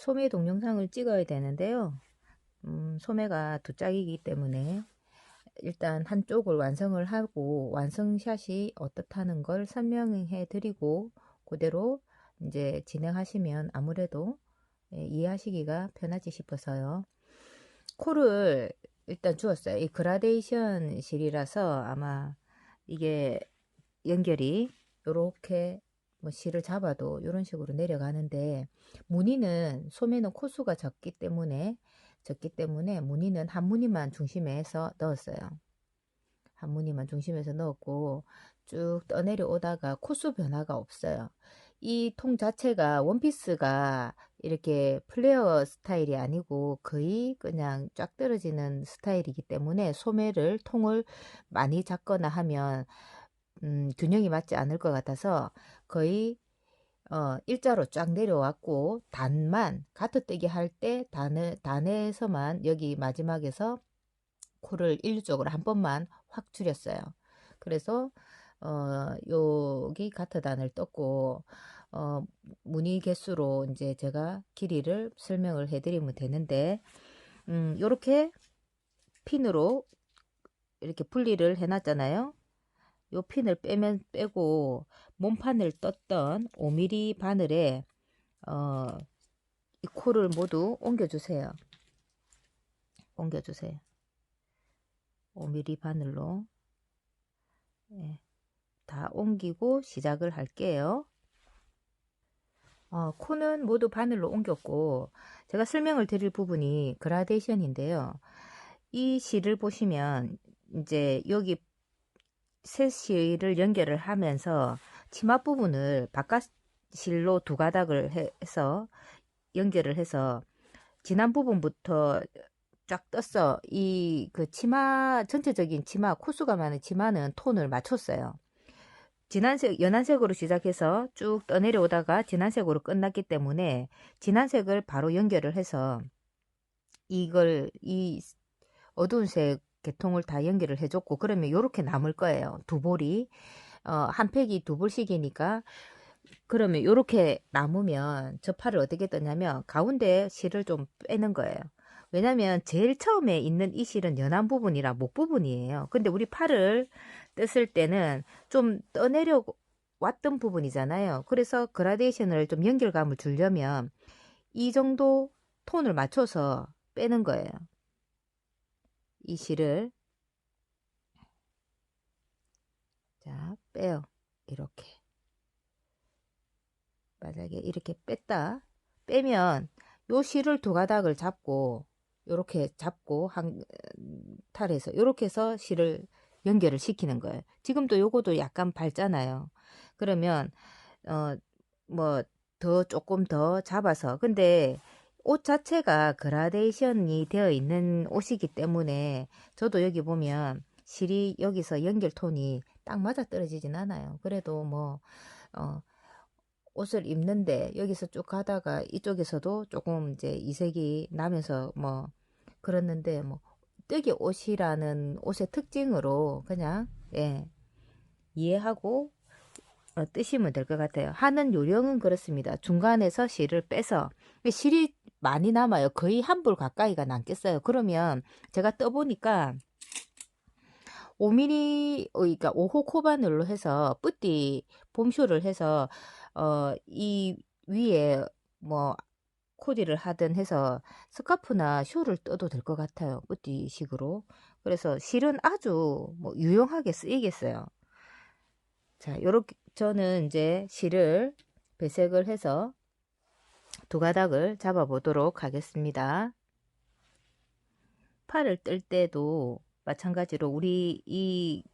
소매 동영상을 찍어야 되는데요. 소매가 두 짝이기 때문에 일단 한쪽을 완성을 하고 완성샷이 어떻다는 걸 설명해 드리고 그대로 이제 진행하시면 아무래도 이해하시기가 편하지 싶어서요. 코를 일단 주었어요. 이 그라데이션 실이라서 아마 이게 연결이 요렇게 뭐 실을 잡아도 이런 식으로 내려가는데, 무늬는 소매는 코수가 적기 때문에 무늬는 한 무늬만 중심에서 넣었어요. 한 무늬만 중심에서 넣었고 쭉 떠내려 오다가 코수 변화가 없어요. 이 통 자체가 원피스가 이렇게 플레어 스타일이 아니고 거의 그냥 쫙 떨어지는 스타일이기 때문에 소매를 통을 많이 잡거나 하면 균형이 맞지 않을 것 같아서 거의 일자로 쫙 내려왔고, 단만 가트뜨기 할 때 단에서만 여기 마지막에서 코를 일률적으로 한 번만 확 줄였어요. 그래서 여기 가트단을 떴고 무늬 개수로 이제 제가 길이를 설명을 해드리면 되는데, 요렇게 핀으로 이렇게 분리를 해놨잖아요. 요 핀을 빼고 몸판을 떴던 5mm 바늘에 이 코를 모두 옮겨주세요. 5mm 바늘로 다 옮기고 시작을 할게요. 코는 모두 바늘로 옮겼고, 제가 설명을 드릴 부분이 그라데이션인데요. 이 실을 보시면 이제 여기 새 실을 연결을 하면서 치마 부분을 바깥 실로 두 가닥을 해서 연결을 해서 지난 부분부터 쫙 떴어. 이 그 치마 전체적인 치마 코수가 많은 치마는 톤을 맞췄어요. 진한색, 연한색으로 시작해서 쭉 떠내려오다가 진한색으로 끝났기 때문에 진한색을 바로 연결을 해서 이 어두운 색 계통을 다 연결을 해줬고, 그러면 이렇게 남을 거예요. 두 볼이 한 팩이 두 볼씩이니까. 그러면 이렇게 남으면 저 팔을 어떻게 떴냐면 가운데 실을 좀 빼는 거예요. 왜냐면 제일 처음에 있는 이 실은 연한 부분이라 목 부분이에요. 근데 우리 팔을 떴을 때는 좀 떠내려 왔던 부분이잖아요. 그래서 그라데이션을 좀 연결감을 주려면 이 정도 톤을 맞춰서 빼는 거예요. 이 실을 자 빼요. 이렇게 만약에 이렇게 빼면 요 실을 두 가닥을 잡고 요렇게 잡고 한 탈에서 요렇게 해서 실을 연결을 시키는 거예요. 지금도 요거도 약간 밝잖아요. 그러면 뭐 더 조금 더 잡아서, 근데 옷 자체가 그라데이션이 되어 있는 옷이기 때문에 저도 여기 보면 실이 여기서 연결 톤이 딱 맞아 떨어지진 않아요. 그래도 뭐 옷을 입는데 여기서 쭉 가다가 이쪽에서도 조금 이제 이색이 나면서 뭐 그렇는데, 뭐 뜨개 옷이라는 옷의 특징으로 그냥 이해하고 뜨시면 될 것 같아요. 하는 요령은 그렇습니다. 중간에서 실을 빼서 실이 많이 남아요. 거의 한 불 가까이가 남겠어요. 그러면 제가 떠보니까 5mm, 그러니까 5호 코바늘로 해서 뿌띠 봄쇼를 해서 이 위에 뭐 코디를 하든 해서 스카프나 쇼를 떠도 될 것 같아요. 뿌띠식으로. 그래서 실은 아주 뭐 유용하게 쓰이겠어요. 자, 요렇게 저는 이제 실을 배색을 해서 두 가닥을 잡아 보도록 하겠습니다. 팔을 뜰 때도 마찬가지로 우리 이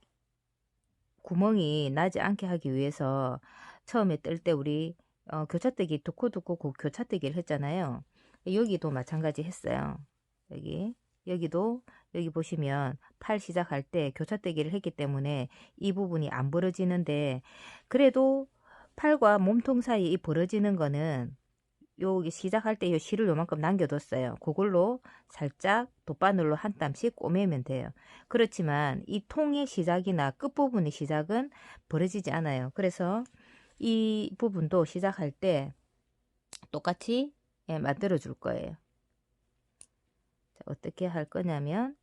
구멍이 나지 않게 하기 위해서 처음에 뜰 때 우리 교차뜨기 두코두코 교차뜨기를 했잖아요. 여기도 마찬가지 했어요. 여기도 여기 보시면 팔 시작할 때 교차뜨기를 했기 때문에 이 부분이 안 벌어지는데, 그래도 팔과 몸통 사이 이 벌어지는 거는 여기 시작할 때 이 실을 요만큼 남겨뒀어요. 그걸로 살짝 돗바늘로 한 땀씩 꼬매면 돼요. 그렇지만 이 통의 시작이나 끝부분의 시작은 벌어지지 않아요. 그래서 이 부분도 시작할 때 똑같이 예, 만들어 줄 거예요. 자, 어떻게 할 거냐면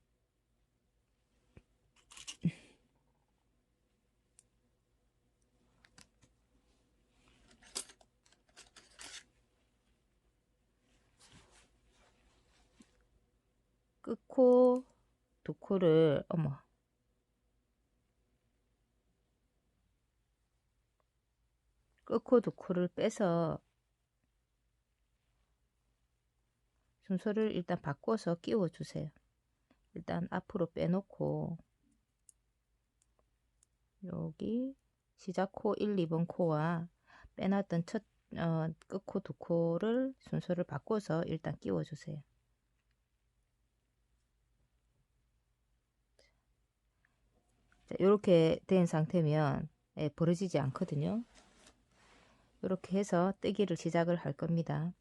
끝코 두 코를 어머 끝코 두 코를 빼서 순서를 일단 바꿔서 끼워 주세요. 일단 앞으로 빼놓고 여기 시작 코 1, 2번 코와 빼놨던 첫 끝코 두 코를 순서를 바꿔서 일단 끼워 주세요. 이렇게 된 상태면 벌어지지 않거든요. 이렇게 해서 뜨기를 시작을 할 겁니다.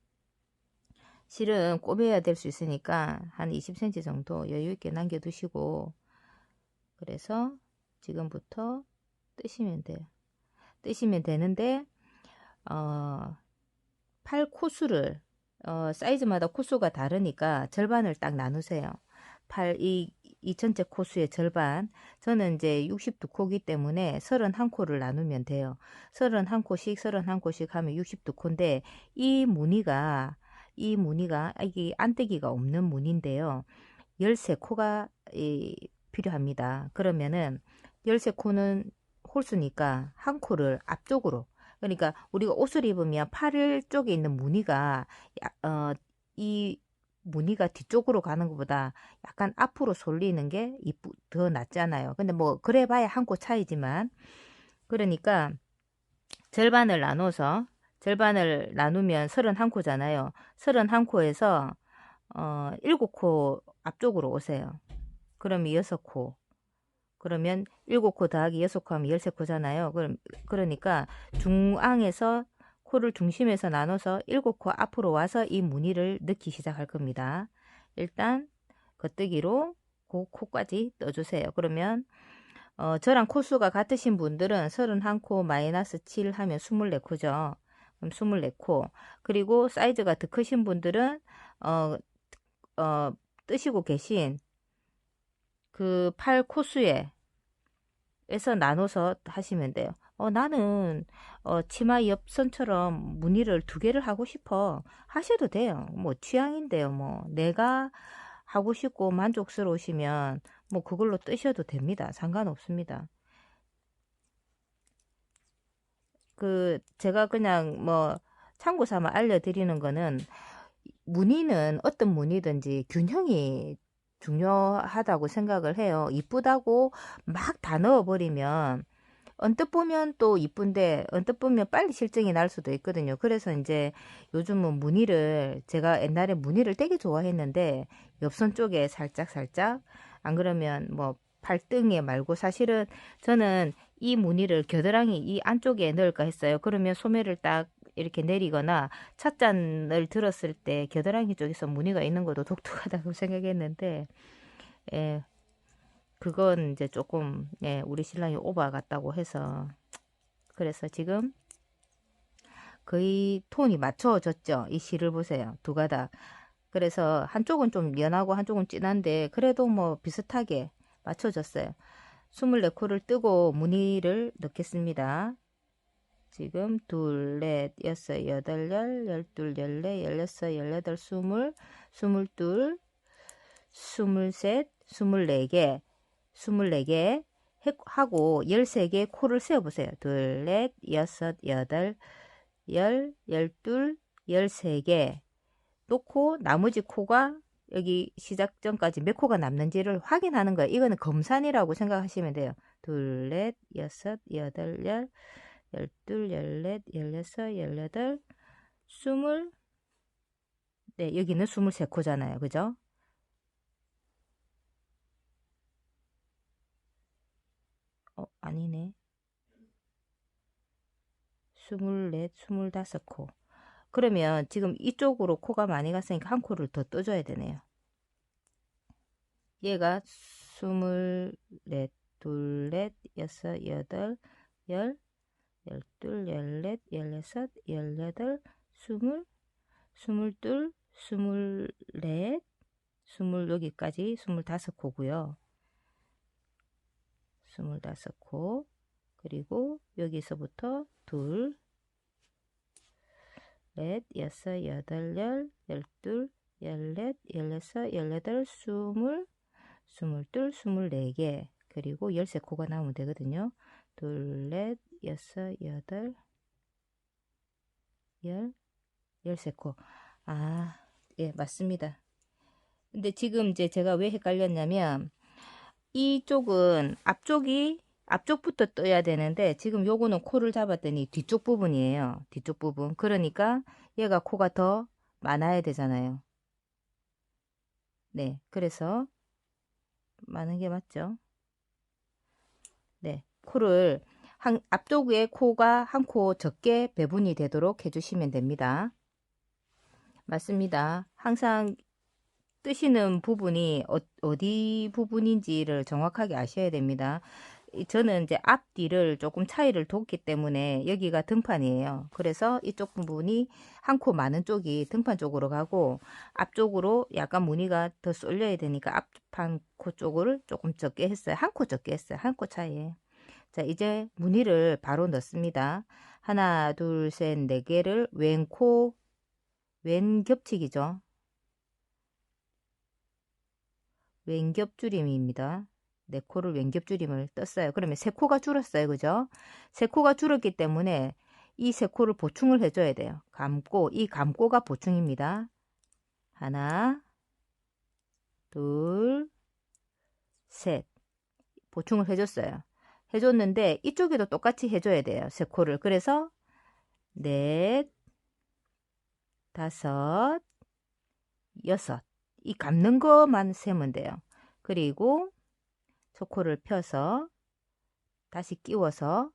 실은 꼬매야 될 수 있으니까 한 20cm 정도 여유 있게 남겨 두시고, 그래서 지금부터 뜨시면 돼요. 뜨시면 되는데 팔 코수를 사이즈마다 코수가 다르니까 절반을 딱 나누세요. 이 전체 코수의 절반. 저는 이제 62코기 때문에 31코를 나누면 돼요. 31코씩 31코씩 하면 62코인데 이 무늬가 이게 안뜨기가 없는 무늬인데요. 13코가 필요합니다. 그러면은 13코는 홀수니까 한 코를 앞쪽으로, 그러니까 우리가 옷을 입으면 팔 쪽에 있는 무늬가 이 무늬가 뒤쪽으로 가는 것보다 약간 앞으로 쏠리는 게 더 낫잖아요. 근데 뭐 그래 봐야 한 코 차이지만, 그러니까 절반을 나누면 31코잖아요. 31코에서 7코 앞쪽으로 오세요. 그러면 6코. 그러면 7코 더하기 6코 하면 13코잖아요. 그러니까 중앙에서 코를 중심에서 나눠서 7코 앞으로 와서 이 무늬를 넣기 시작할 겁니다. 일단 겉뜨기로 그 코까지 떠주세요. 그러면 저랑 코수가 같으신 분들은 31코 마이너스 7 하면 24코죠. 그럼 24코. 그리고 사이즈가 더 크신 분들은 뜨시고 계신 그 팔 코수에 에서 나눠서 하시면 돼요. 나는 치마 옆선처럼 무늬를 2개를 하고 싶어 하셔도 돼요. 뭐 취향인데요. 뭐 내가 하고 싶고 만족스러우시면 뭐 그걸로 뜨셔도 됩니다. 상관없습니다. 제가 그냥 뭐 참고 삼아 알려드리는 거는, 무늬는 어떤 무늬든지 균형이 중요하다고 생각을 해요. 이쁘다고 막 다 넣어버리면 언뜻 보면 또 이쁜데 언뜻 보면 빨리 실증이 날 수도 있거든요. 그래서 이제 요즘은 제가 옛날에 무늬를 되게 좋아했는데 옆선 쪽에 살짝 안 그러면 뭐 발등에 말고, 사실은 저는 이 무늬를 겨드랑이 이 안쪽에 넣을까 했어요. 그러면 소매를 딱 이렇게 내리거나 찻잔을 들었을 때 겨드랑이 쪽에서 무늬가 있는 것도 독특하다고 생각했는데, 예, 그건 이제 조금, 예, 우리 신랑이 오바 같다고 해서, 그래서 지금 거의 톤이 맞춰졌죠. 이 실을 보세요. 두 가닥. 그래서 한쪽은 좀 연하고 한쪽은 진한데 그래도 뭐 비슷하게 맞춰졌어요. 24코를 뜨고 무늬를 넣겠습니다. 지금 둘, 넷, 여섯, 여덟, 열둘, 열넷, 열여섯, 열여덟, 스물, 스물둘, 스물셋, 스물네 개 하고 13개 코를 세어보세요. 둘, 넷, 여섯, 여덟, 열둘, 13개 놓고 나머지 코가 여기 시작 전까지 몇 코가 남는지를 확인하는 거예요. 이거는 검산이라고 생각하시면 돼요. 둘, 넷, 여섯, 여덟, 열둘, 열넷, 열여섯, 열여덟, 스물, 네, 여기는 23코잖아요. 그죠? 아니네. 24, 25코. 그러면 지금 이쪽으로 코가 많이 갔으니까 한 코를 더 떠줘야 되네요. 얘가 24, 둘, 넷, 여섯, 여덟, 열, 열둘, 열넷, 열여섯, 열여덟, 스물, 22, 24, 20 여기까지 25코고요. 25코. 그리고 여기서부터 둘, 넷, 여섯, 여덟, 열, 열둘, 열넷, 열여섯, 열여덟, 스물, 스물둘, 24개. 그리고 13코가 나오면 되거든요. 둘, 넷, 여섯, 여덟, 열, 13코. 아, 예, 맞습니다. 근데 지금 이제 제가 왜 헷갈렸냐면, 이쪽은 앞쪽부터 떠야 되는데, 지금 요거는 코를 잡았더니 뒤쪽 부분이에요. 뒤쪽 부분. 그러니까 얘가 코가 더 많아야 되잖아요. 네. 그래서 많은 게 맞죠. 네. 코를 앞쪽에 코가 한 코 적게 배분이 되도록 해주시면 됩니다. 맞습니다. 항상 뜨시는 부분이 어디 부분인지를 정확하게 아셔야 됩니다. 저는 이제 앞뒤를 조금 차이를 뒀기 때문에 여기가 등판이에요. 그래서 이쪽 부분이 한 코 많은 쪽이 등판 쪽으로 가고 앞쪽으로 약간 무늬가 더 쏠려야 되니까 앞판 코 쪽을 조금 적게 했어요. 한 코 적게 했어요. 한 코 차이에. 자, 이제 무늬를 바로 넣습니다. 하나, 둘, 셋, 네 개를 왼 겹치기죠. 왼겹줄임입니다. 네 코를 왼겹줄임을 떴어요. 그러면 세 코가 줄었어요. 그죠? 세 코가 줄었기 때문에 이 세 코를 보충을 해줘야 돼요. 이 감고가 보충입니다. 하나, 둘, 셋. 보충을 해줬어요. 해줬는데 이쪽에도 똑같이 해줘야 돼요. 세 코를. 그래서 넷, 다섯, 여섯. 이 감는 것만 세면 돼요. 그리고 초코를 펴서 다시 끼워서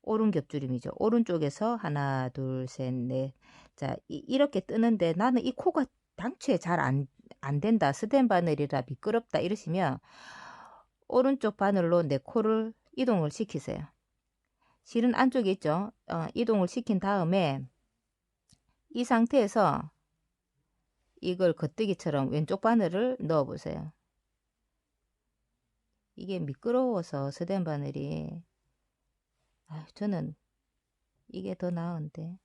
오른 겹줄임이죠. 오른쪽에서 하나, 둘, 셋, 넷. 자, 이렇게 뜨는데 나는 이 코가 당초에 잘 안 된다. 스텐 바늘이라 미끄럽다. 이러시면 오른쪽 바늘로 내 코를 이동을 시키세요. 실은 안쪽에 있죠. 이동을 시킨 다음에 이 상태에서 이걸 겉뜨기처럼 왼쪽 바늘을 넣어 보세요. 이게 미끄러워서 스텐 바늘이 저는 이게 더 나은데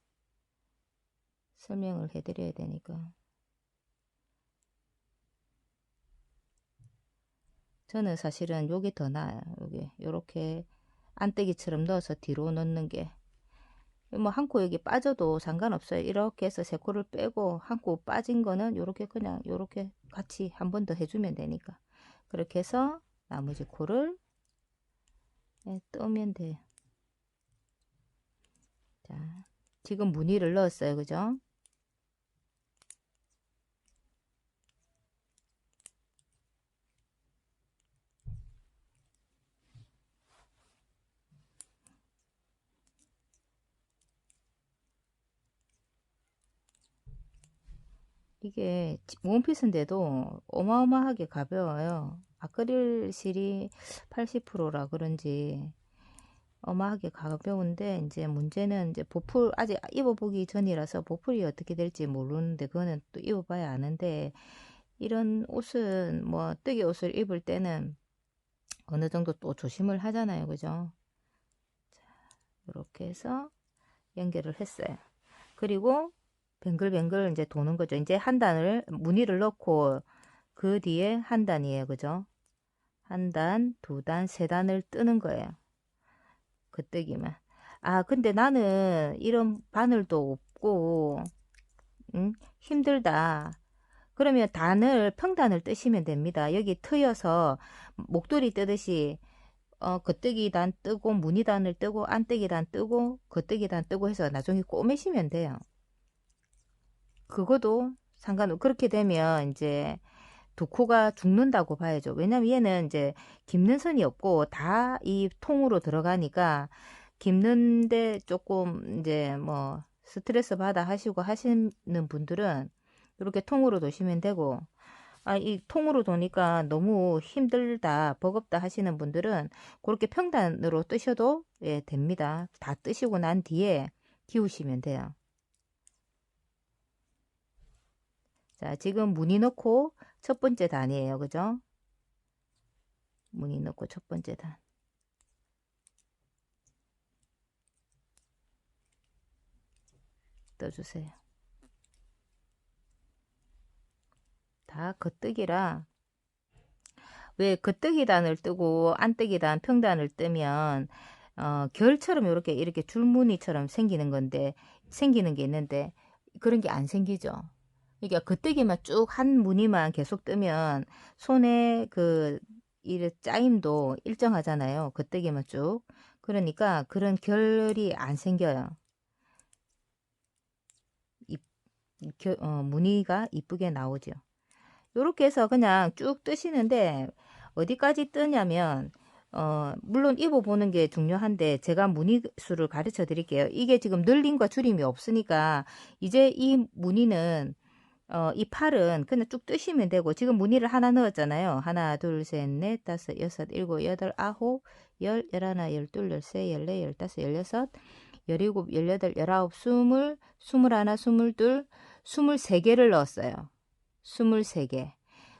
설명을 해드려야 되니까. 저는 사실은 요게 더 나아요. 요렇게 안떼기처럼 넣어서 뒤로 넣는 게. 뭐 한 코 여기 빠져도 상관없어요. 이렇게 해서 세 코를 빼고 한 코 빠진 거는 요렇게 그냥 요렇게 같이 한 번 더 해주면 되니까. 그렇게 해서 나머지 코를 뜨면 돼요. 자, 지금 무늬를 넣었어요. 그죠? 이게 원피스인데도 어마어마하게 가벼워요. 아크릴 실이 80%라 그런지 어마하게 가벼운데 이제 문제는 이제 보풀 아직 입어보기 전이라서 보풀이 어떻게 될지 모르는데 그거는 또 입어봐야 아는데 이런 옷은 뭐 뜨개 옷을 입을 때는 어느 정도 또 조심을 하잖아요. 그죠? 자, 이렇게 해서 연결을 했어요. 그리고 뱅글뱅글 이제 도는 거죠. 이제 한 단을 무늬를 넣고 그 뒤에 한 단이에요. 그죠? 한 단, 두 단, 세 단을 뜨는 거예요. 겉뜨기만. 근데 나는 이런 바늘도 없고 힘들다. 그러면 평단을 뜨시면 됩니다. 여기 트여서 목도리 뜨듯이 겉뜨기 단 뜨고 무늬 단을 뜨고 안뜨기 단 뜨고 겉뜨기 단 뜨고 해서 나중에 꼬매시면 돼요. 그것도 그렇게 되면 이제 두 코가 죽는다고 봐야죠. 왜냐면 얘는 이제 깁는 선이 없고 다 이 통으로 들어가니까 깁는데 조금 이제 뭐 스트레스 받아 하시고 하시는 분들은 이렇게 통으로 도시면 되고 이 통으로 도니까 너무 힘들다 버겁다 하시는 분들은 그렇게 평단으로 뜨셔도 됩니다. 다 뜨시고 난 뒤에 기우시면 돼요. 자, 지금 무늬 넣고 첫 번째 단이에요. 그죠? 무늬 넣고 첫 번째 단. 떠주세요. 다 겉뜨기라, 왜 겉뜨기 단을 뜨고 안뜨기 단, 평단을 뜨면 결처럼 이렇게 줄무늬처럼 생기는 건데, 생기는 게 있는데 그런 게 안 생기죠. 그러니까 겉뜨기만 쭉 한 무늬만 계속 뜨면 손에 이 짜임도 일정하잖아요. 겉뜨기만 쭉. 그러니까 그런 결이 안 생겨요. 무늬가 이쁘게 나오죠. 요렇게 해서 그냥 쭉 뜨시는데, 어디까지 뜨냐면 물론 입어보는 게 중요한데 제가 무늬 수를 가르쳐 드릴게요. 이게 지금 늘림과 줄임이 없으니까 이제 이 무늬는 이 팔은 그냥 쭉 뜨시면 되고, 지금 무늬를 하나 넣었잖아요. 하나, 둘, 셋, 넷, 다섯, 여섯, 일곱, 여덟, 아홉, 열, 열하나, 열둘, 열세, 열네, 열다섯, 열여섯, 열일곱, 열여덟, 열아홉, 스물, 스물하나, 스물둘, 23개를 넣었어요. 23개.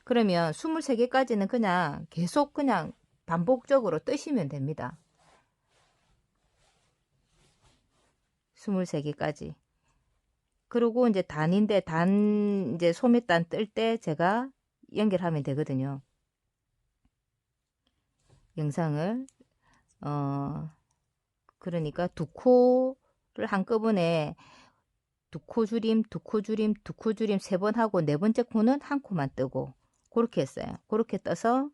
그러면 23개까지는 그냥 계속 그냥 반복적으로 뜨시면 됩니다. 23개까지. 그리고 이제 단인데, 이제 소매단 뜰 때 제가 연결하면 되거든요. 영상을. 그러니까 두 코를 한꺼번에 두 코 줄임, 두 코 줄임, 두 코 줄임 3번 하고, 네 번째 코는 한 코만 뜨고, 그렇게 했어요. 그렇게 떠서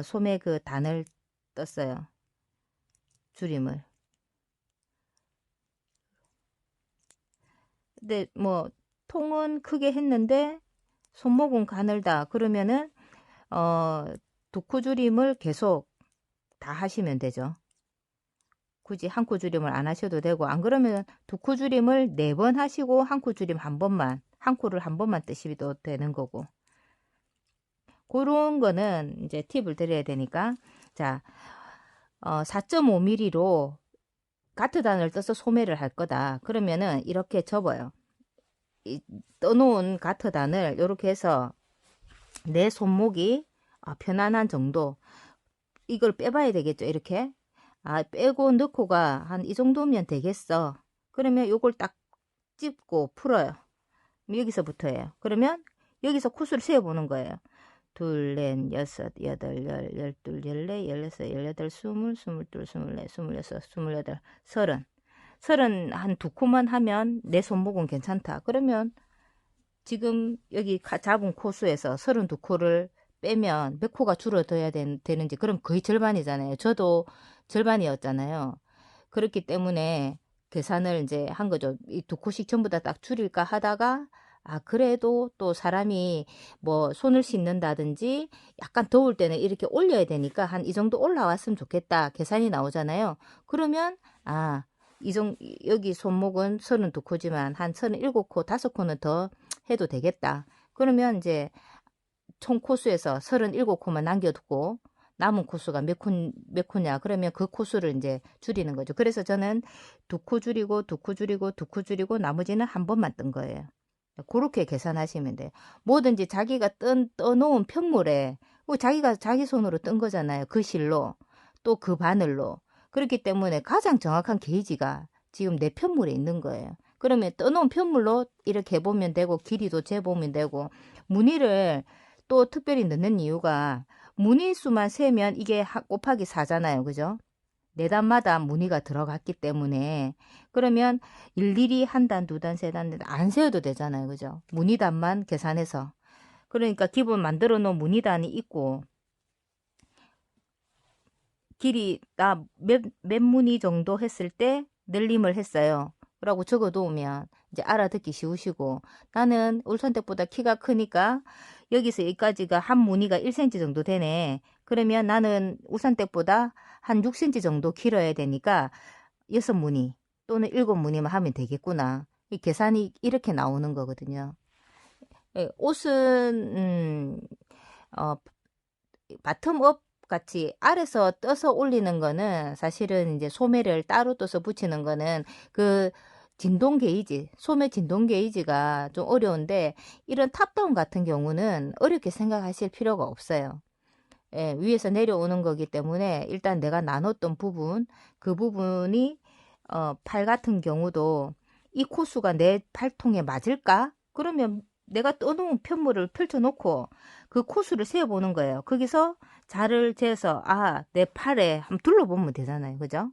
소매 그 단을 떴어요. 줄임을. 근데 뭐 통은 크게 했는데 손목은 가늘다 그러면은 두 코 줄임을 계속 다 하시면 되죠. 굳이 한 코 줄임을 안 하셔도 되고, 안 그러면 두 코 줄임을 4번 하시고 한 코 줄임 한 번만, 한 코를 한 번만 뜨시도 되는 거고. 그런 거는 이제 팁을 드려야 되니까. 자, 4.5mm로 가트단을 떠서 소매를 할 거다. 그러면은 이렇게 접어요. 떠놓은 가트단을 이렇게 해서 내 손목이 편안한 정도, 이걸 빼봐야 되겠죠. 이렇게 빼고 넣고가 한 이 정도면 되겠어. 그러면 요걸 딱 찝고 풀어요. 여기서부터예요. 그러면 여기서 코수를 세어보는 거예요. 둘, 넷, 여섯, 여덟, 열, 열둘, 열네, 열여섯, 열여덟, 스물, 스물둘, 스물넷, 스물여섯, 스물여덟, 서른. 서른 한 두 코만 하면 내 손목은 괜찮다. 그러면 지금 여기 잡은 코수에서 32코를 빼면 몇 코가 줄어들어야 되는지, 그럼 거의 절반이잖아요. 저도 절반이었잖아요. 그렇기 때문에 계산을 이제 한 거죠. 이 두 코씩 전부 다 딱 줄일까 하다가, 그래도 또 사람이 뭐 손을 씻는다든지 약간 더울 때는 이렇게 올려야 되니까 한 이 정도 올라왔으면 좋겠다 계산이 나오잖아요. 그러면 여기 손목은 32코지만 한 37코, 5코는 더 해도 되겠다. 그러면 이제 총 코수에서 37코만 남겨두고 남은 코수가 몇 코냐? 그러면 그 코수를 이제 줄이는 거죠. 그래서 저는 두 코 줄이고, 두 코 줄이고, 두 코 줄이고, 나머지는 한 번만 뜬 거예요. 그렇게 계산하시면 돼요. 뭐든지 자기가 떠놓은 편물에, 자기가 자기 손으로 뜬 거잖아요. 그 실로, 또 그 바늘로. 그렇기 때문에 가장 정확한 게이지가 지금 내 편물에 있는 거예요. 그러면 떠놓은 편물로 이렇게 해보면 되고, 길이도 재보면 되고, 무늬를 또 특별히 넣는 이유가, 무늬 수만 세면 이게 곱하기 4잖아요. 그죠? 네 단마다 무늬가 들어갔기 때문에, 그러면 일일이 한 단, 두 단, 세 단, 안 세어도 되잖아요. 그죠? 무늬단만 계산해서. 그러니까 기본 만들어 놓은 무늬단이 있고, 길이 몇 무늬 정도 했을 때 늘림을 했어요. 라고 적어 놓으면 이제 알아듣기 쉬우시고, 나는 울산댁보다 키가 크니까 여기서 여기까지가 한 무늬가 1cm 정도 되네. 그러면 나는 울산댁보다 한 6cm 정도 길어야 되니까 6무늬 또는 7무늬만 하면 되겠구나. 이 계산이 이렇게 나오는 거거든요. 옷은 바텀업 같이 아래서 떠서 올리는 거는, 사실은 이제 소매를 따로 떠서 붙이는 거는 그 진동 게이지, 소매 진동 게이지가 좀 어려운데 이런 탑다운 같은 경우는 어렵게 생각하실 필요가 없어요. 예, 위에서 내려오는 거기 때문에 일단 내가 나눴던 부분, 그 부분이 팔 같은 경우도 이 코수가 내 팔통에 맞을까? 그러면 내가 떠놓은 편물을 펼쳐놓고 그 코수를 세어보는 거예요. 거기서 자를 재서 내 팔에 한번 둘러보면 되잖아요. 그죠?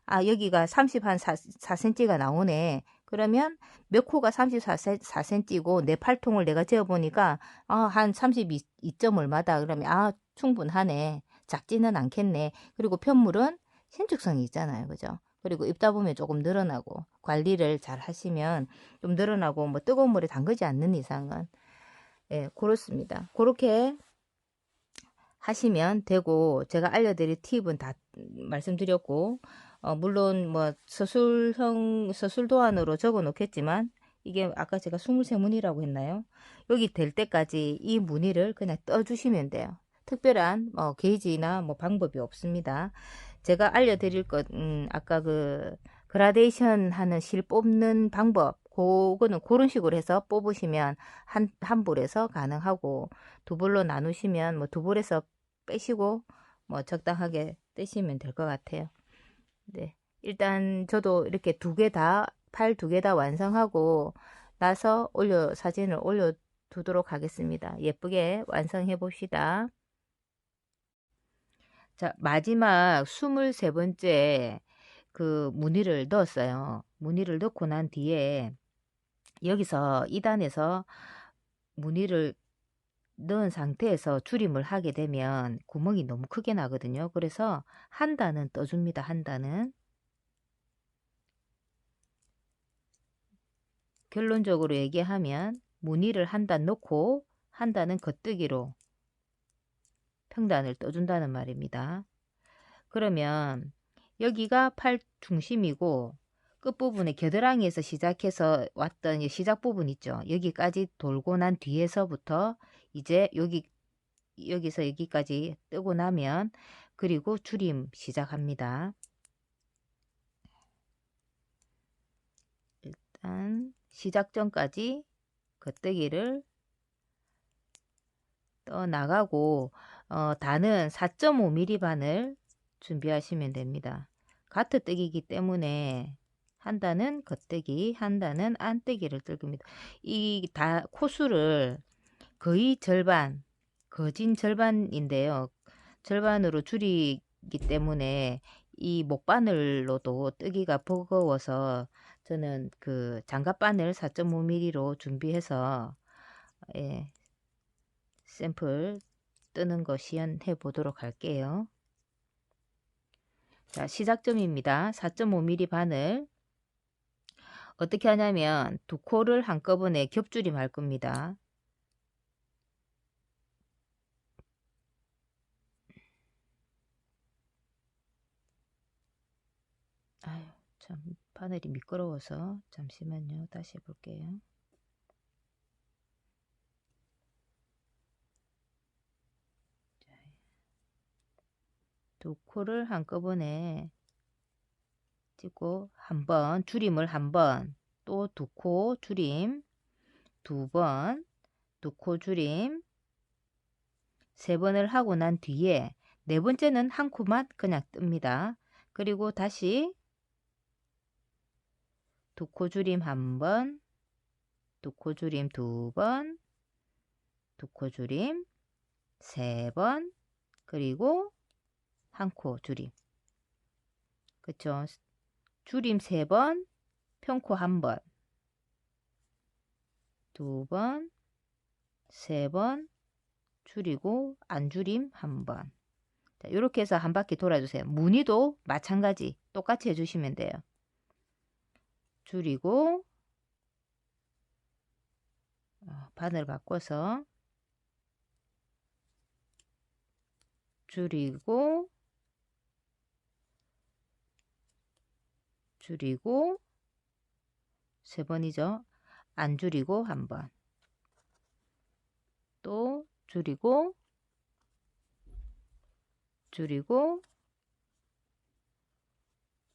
여기가 34cm가 나오네. 그러면 몇 코가 34cm고 내 팔통을 내가 재어보니까 한 32점 얼마다. 그러면 충분하네. 작지는 않겠네. 그리고 편물은 신축성이 있잖아요. 그죠? 그리고 입다 보면 조금 늘어나고 관리를 잘 하시면 좀 늘어나고 뭐 뜨거운 물에 담그지 않는 이상은 예, 그렇습니다. 그렇게 하시면 되고 제가 알려드릴 팁은 다 말씀드렸고 물론 뭐 서술 도안으로 적어 놓겠지만 이게 아까 제가 23무늬라고 했나요? 여기 될 때까지 이 무늬를 그냥 떠주시면 돼요. 특별한 게이지나 뭐 방법이 없습니다. 제가 알려드릴 것 아까 그 그라데이션 하는 실 뽑는 방법 그거는 그런 식으로 해서 뽑으시면 한 볼에서 가능하고 두 볼로 나누시면 뭐 두 볼에서 빼시고 뭐 적당하게 떼시면 될 것 같아요. 네. 일단 저도 이렇게 팔 두 개 다 완성하고 나서 사진을 올려 두도록 하겠습니다. 예쁘게 완성해 봅시다. 자, 마지막 23번째 그 무늬를 넣었어요. 무늬를 넣고 난 뒤에 여기서 2단에서 무늬를 넣은 상태에서 줄임을 하게 되면 구멍이 너무 크게 나거든요. 그래서 한 단은 떠줍니다. 한 단은. 결론적으로 얘기하면 무늬를 한 단 넣고 한 단은 겉뜨기로 평단을 떠준다는 말입니다. 그러면 여기가 팔 중심이고 끝부분에 겨드랑이에서 시작해서 왔던 이 시작 부분 있죠. 여기까지 돌고 난 뒤에서부터 이제 여기서 여기까지 뜨고 나면 그리고 줄임 시작합니다. 일단 시작점까지 겉뜨기를 떠나가고 단은 4.5mm 바늘 준비하시면 됩니다. 가트뜨기이기 때문에 한 단은 겉뜨기, 한 단은 안뜨기를 뜰 겁니다. 이 코수를 거의 절반, 거진 절반인데요. 절반으로 줄이기 때문에 이 목바늘로도 뜨기가 버거워서 저는 그 장갑바늘 4.5mm로 준비해서 예, 샘플 뜨는 거 시연해 보도록 할게요. 자, 시작점입니다. 4.5mm 바늘. 어떻게 하냐면 두 코를 한꺼번에 겹줄임 할 겁니다. 아유, 참 바늘이 미끄러워서 잠시만요. 다시 해볼게요. 두 코를 한꺼번에 찍고 한번 줄임을 한번 또 두 코 줄임 두 번 두 코 줄임 세 번을 하고 난 뒤에 네 번째는 한 코만 그냥 뜹니다. 그리고 다시 두 코 줄임 한 번, 두 코 줄임 두 번, 두 코 줄임 세 번, 그리고 한 코 줄임. 그쵸? 줄임 세 번, 평코 한 번, 두 번, 세 번, 줄이고 안 줄임 한 번. 자, 이렇게 해서 한 바퀴 돌아주세요. 무늬도 마찬가지 똑같이 해주시면 돼요. 줄이고 바늘 바꿔서 줄이고 줄이고 세 번이죠. 안 줄이고 한 번. 또 줄이고 줄이고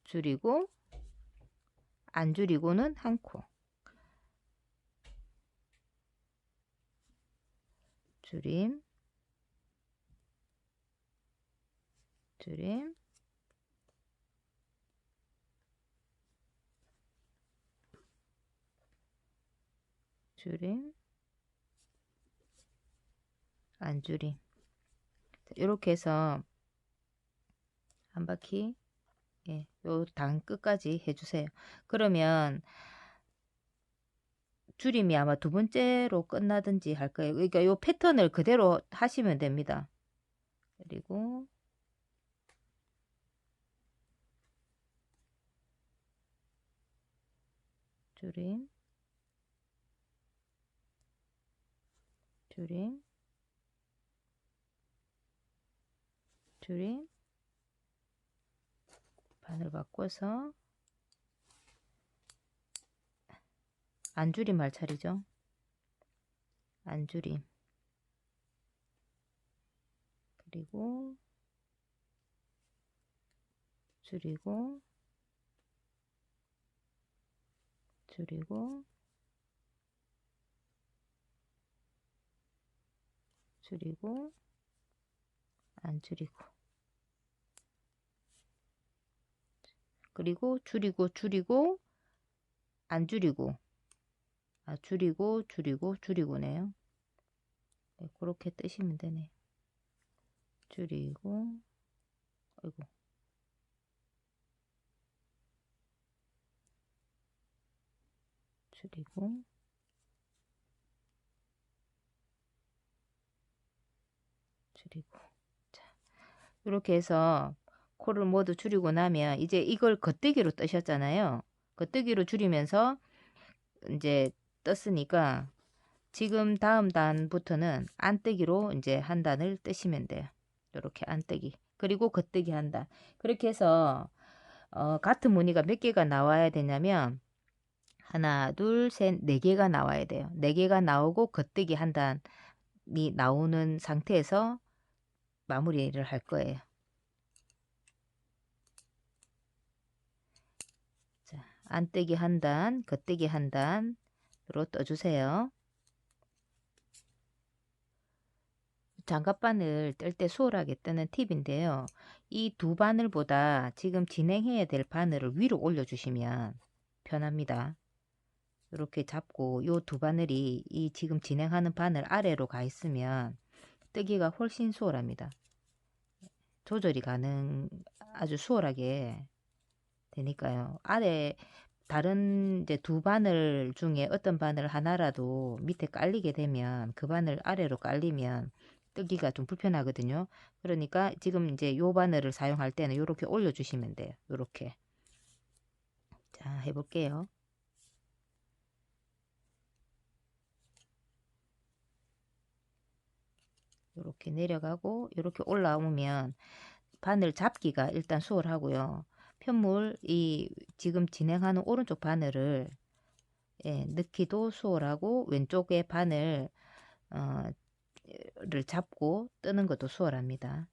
줄이고 안 줄이고는 한 코. 줄임, 줄임, 줄임, 안 줄임. 이렇게 해서 한 바퀴, 예, 요 단 끝까지 해주세요. 그러면 줄임이 아마 두 번째로 끝나든지 할 거예요. 그러니까 요 패턴을 그대로 하시면 됩니다. 그리고 줄임, 줄임, 줄임, 바늘 바꿔서 안 줄임 할 차례죠. 안 줄임. 그리고 줄이고, 줄이고, 줄이고, 안 줄이고. 그리고 줄이고, 줄이고, 안 줄이고. 아, 줄이고, 줄이고, 줄이고네요. 네, 그렇게 뜨시면 되네. 줄이고, 아이고. 줄이고, 줄이고. 자, 이렇게 해서 코를 모두 줄이고 나면 이제 이걸 겉뜨기로 뜨셨잖아요. 겉뜨기로 줄이면서 이제 떴으니까 지금 다음 단부터는 안뜨기로 이제 한 단을 뜨시면 돼요. 이렇게 안뜨기. 그리고 겉뜨기 한 단. 그렇게 해서 같은 무늬가 몇 개가 나와야 되냐면 하나, 둘, 셋, 네 개가 나와야 돼요. 네 개가 나오고 겉뜨기 한 단이 나오는 상태에서 마무리를 할 거예요. 자, 안뜨기 한 단, 겉뜨기 한 단으로 떠주세요. 장갑바늘 뜰 때 수월하게 뜨는 팁인데요. 이 두 바늘보다 지금 진행해야 될 바늘을 위로 올려주시면 편합니다. 이렇게 잡고 요 두 바늘이 이 지금 진행하는 바늘 아래로 가 있으면 뜨기가 훨씬 수월합니다. 조절이 아주 수월하게 되니까요. 아래 다른 이제 두 바늘 중에 어떤 바늘 하나라도 밑에 깔리게 되면 그 바늘 아래로 깔리면 뜨기가 좀 불편하거든요. 그러니까 지금 이제 요 바늘을 사용할 때는 이렇게 올려주시면 돼요. 이렇게. 자, 해볼게요. 이렇게 내려가고 이렇게 올라오면 바늘 잡기가 일단 수월하고요. 편물 이 지금 진행하는 오른쪽 바늘을 넣기도 수월하고 왼쪽에 바늘 를 잡고 뜨는 것도 수월합니다.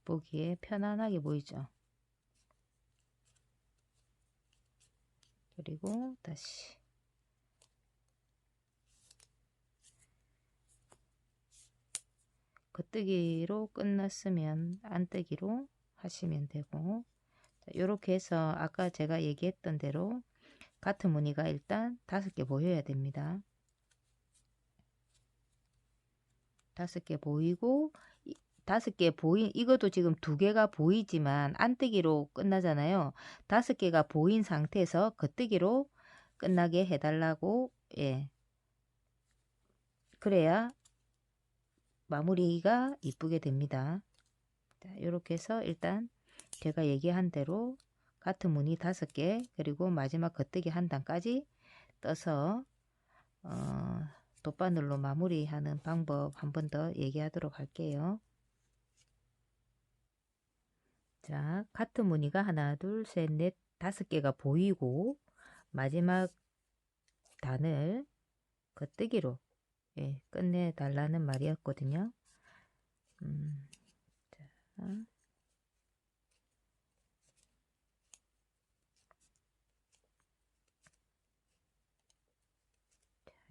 보기에 편안하게 보이죠. 그리고 다시 겉뜨기로 끝났으면 안뜨기로 하시면 되고 이렇게 해서 아까 제가 얘기했던 대로 같은 무늬가 일단 5개 보여야 됩니다. 5개 보이고 5개 보인 이것도 지금 2개가 보이지만 안뜨기로 끝나잖아요. 5개가 보인 상태에서 겉뜨기로 끝나게 해달라고 그래야 마무리가 이쁘게 됩니다. 자, 이렇게 해서 일단 제가 얘기한 대로 같은 무늬 5개 그리고 마지막 겉뜨기 한 단까지 떠서 돗바늘로 마무리하는 방법 한 번 더 얘기하도록 할게요. 자, 같은 무늬가 하나, 둘, 셋, 넷, 5개가 보이고 마지막 단을 겉뜨기로 끝내달라는 말이었거든요. 자,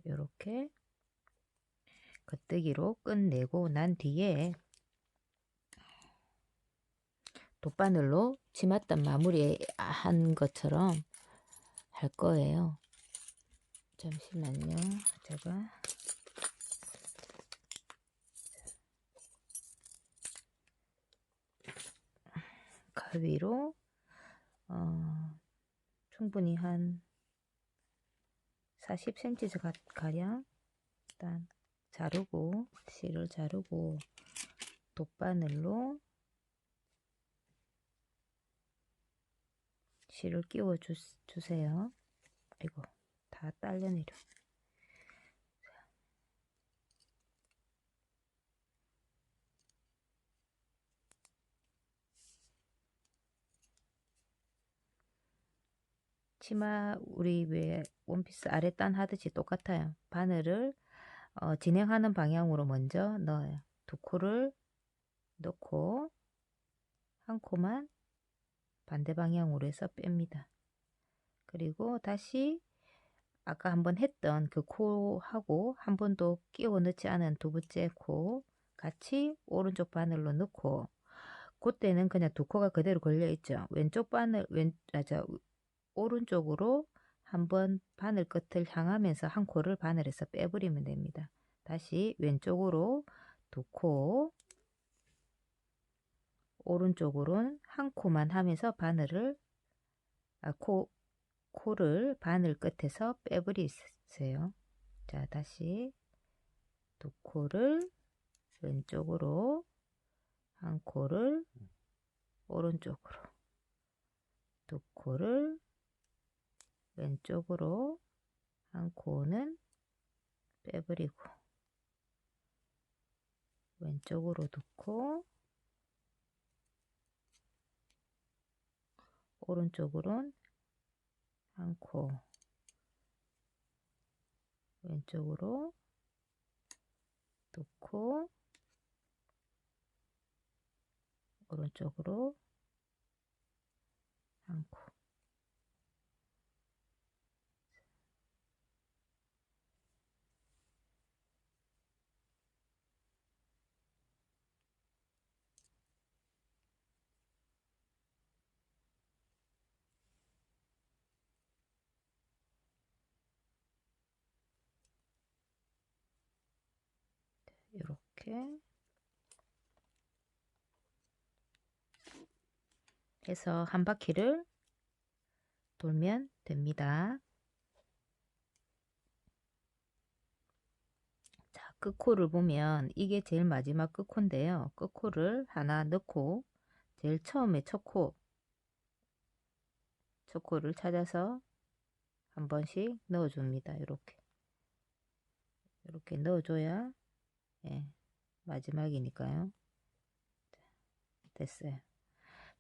이렇게 겉뜨기로 끝내고 난 뒤에 돗바늘로 치맛단 마무리 한 것처럼 할 거예요. 잠시만요. 제가 가위로 충분히 한 40cm 가량 일단 자르고 실을 자르고 돗바늘로 실을 끼워 주세요. 아이고 다 딸려 내려. 치마 우리 왜 원피스 아랫단 하듯이 똑같아요. 바늘을 진행하는 방향으로 먼저 넣어요. 2코를 넣고 한 코만 반대 방향으로 해서 뺍니다. 그리고 다시 아까 한번 했던 그 코하고 한 번도 끼워 넣지 않은 2번째 코 같이 오른쪽 바늘로 넣고 그때는 그냥 2코가 그대로 걸려 있죠. 왼쪽 바늘 오른쪽으로 한번 바늘 끝을 향하면서 한 코를 바늘에서 빼버리면 됩니다. 다시 왼쪽으로 2코 오른쪽으로는 한 코만 하면서 바늘을 코를 바늘 끝에서 빼버리세요. 자, 다시 2코를 왼쪽으로 한 코를 오른쪽으로 2코를 왼쪽으로 한 코는 빼버리고 왼쪽으로 2코 오른쪽으로는 한 코 왼쪽으로 2코 오른쪽으로 한 코. 이렇게 해서 한 바퀴를 돌면 됩니다. 자, 끝코를 보면 이게 제일 마지막 끝코인데요. 끝코를 하나 넣고 제일 처음에 첫 코를 찾아서 한 번씩 넣어줍니다. 이렇게 넣어줘야 마지막이니까요. 됐어요.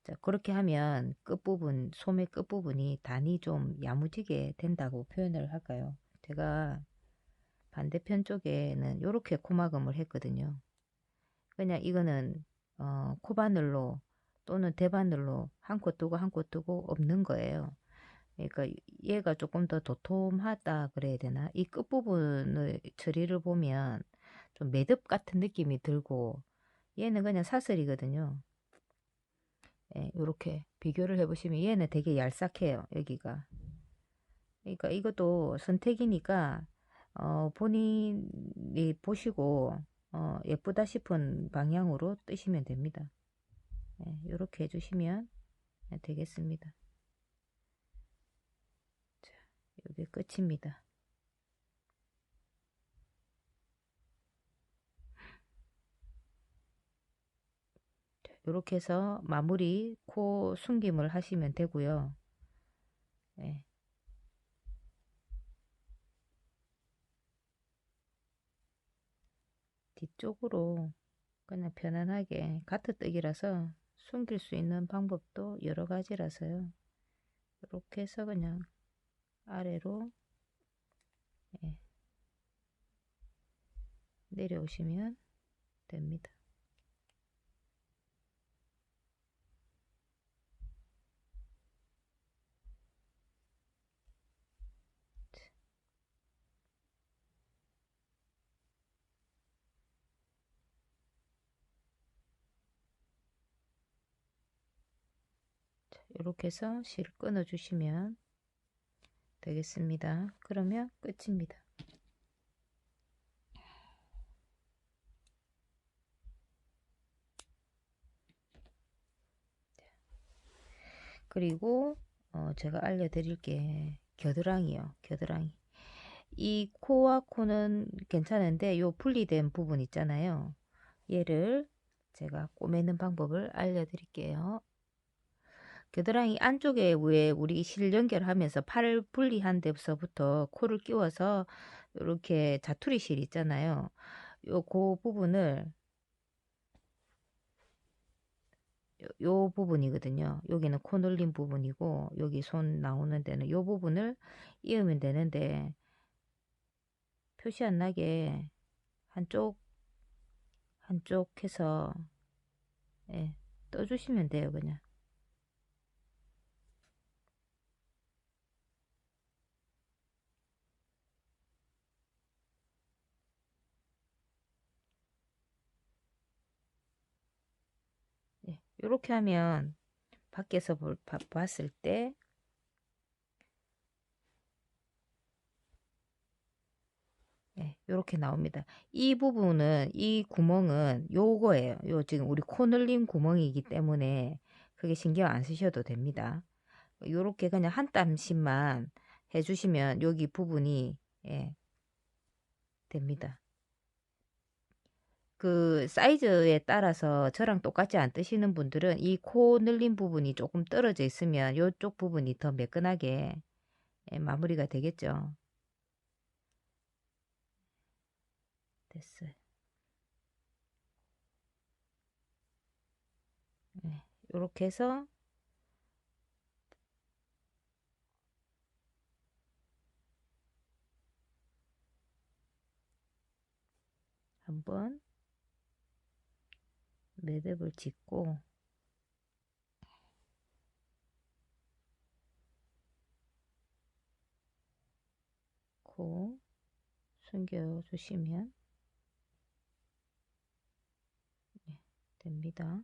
자, 그렇게 하면 끝부분, 소매 끝부분이 단이 좀 야무지게 된다고 표현을 할까요? 제가 반대편 쪽에는 이렇게 코막음을 했거든요. 그냥 이거는 코바늘로 또는 대바늘로 한 코 뜨고 한 코 뜨고 없는 거예요. 그러니까 얘가 조금 더 도톰하다 그래야 되나? 이 끝부분의 처리를 보면 좀 매듭 같은 느낌이 들고 얘는 그냥 사슬이거든요. 이렇게 비교를 해보시면 얘는 되게 얄싹해요. 여기가. 그러니까 이것도 선택이니까 본인이 보시고 예쁘다 싶은 방향으로 뜨시면 됩니다. 이렇게 해주시면 되겠습니다. 자, 이게 끝입니다. 이렇게 해서 마무리 코 숨김을 하시면 되고요. 예. 뒤쪽으로 그냥 편안하게 가트뜨기라서 숨길 수 있는 방법도 여러 가지라서요. 이렇게 해서 그냥 아래로 예, 내려오시면 됩니다. 이렇게 해서 실 끊어 주시면 되겠습니다. 그러면 끝입니다. 그리고 제가 알려드릴 게 겨드랑이요. 겨드랑이. 이 코와 코는 괜찮은데 요 분리된 부분 있잖아요. 얘를 제가 꼬매는 방법을 알려드릴게요. 겨드랑이 안쪽에 왜 우리 실 연결하면서 팔 분리한 데서부터 코를 끼워서 이렇게 자투리 실 있잖아요. 요 그 부분을 요 부분이거든요. 여기는 코 눌린 부분이고 여기 손 나오는 데는 요 부분을 이으면 되는데 표시 안 나게 한쪽 한쪽 해서 예, 떠주시면 돼요. 그냥 예, 이렇게 하면 밖에서 봤을 때 예, 이렇게 나옵니다. 이 부분은 이 구멍은 요거예요. 요 지금 우리 코 눌린 구멍이기 때문에 그게 신경 안 쓰셔도 됩니다. 요렇게 그냥 한 땀씩만 해주시면 여기 부분이 예, 됩니다. 그 사이즈에 따라서 저랑 똑같이 안 뜨시는 분들은 이 코 늘린 부분이 조금 떨어져 있으면 요쪽 부분이 더 매끈하게 예, 마무리가 되겠죠. 됐어요. 예, 요렇게 해서 한번 매듭을 짓고 코 숨겨 주시면 예, 됩니다.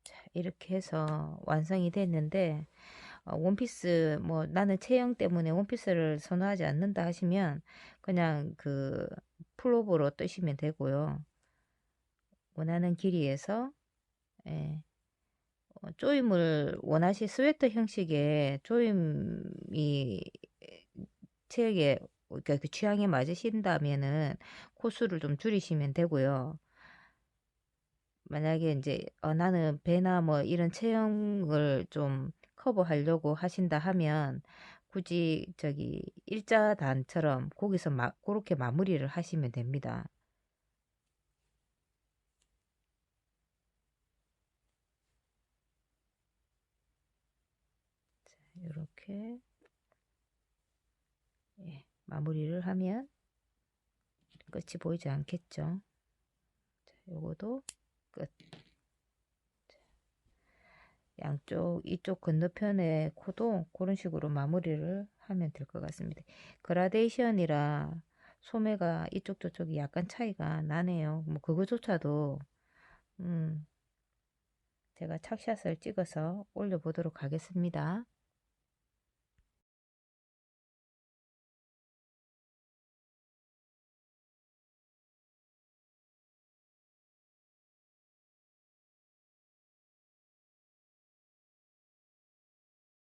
자, 이렇게 해서 완성이 됐는데 원피스 뭐 나는 체형 때문에 원피스를 선호하지 않는다 하시면 그냥 그 풀업으로 뜨시면 되고요. 원하는 길이에서 예, 조임을 원하시 스웨터 형식의 조임이 체형에 그러니까 그 취향에 맞으신다면은 코수를 좀 줄이시면 되고요. 만약에 이제 나는 배나 뭐 이런 체형을 좀 커버하려고 하신다 하면 굳이 저기 일자단처럼 거기서 그렇게 마무리를 하시면 됩니다. 이렇게 예, 마무리를 하면 끝이 보이지 않겠죠. 자, 요거도 끝. 양쪽 이쪽 건너편의 코도 그런 식으로 마무리를 하면 될 것 같습니다. 그라데이션이라 소매가 이쪽 저쪽이 약간 차이가 나네요. 뭐 그거조차도 제가 착샷을 찍어서 올려보도록 하겠습니다.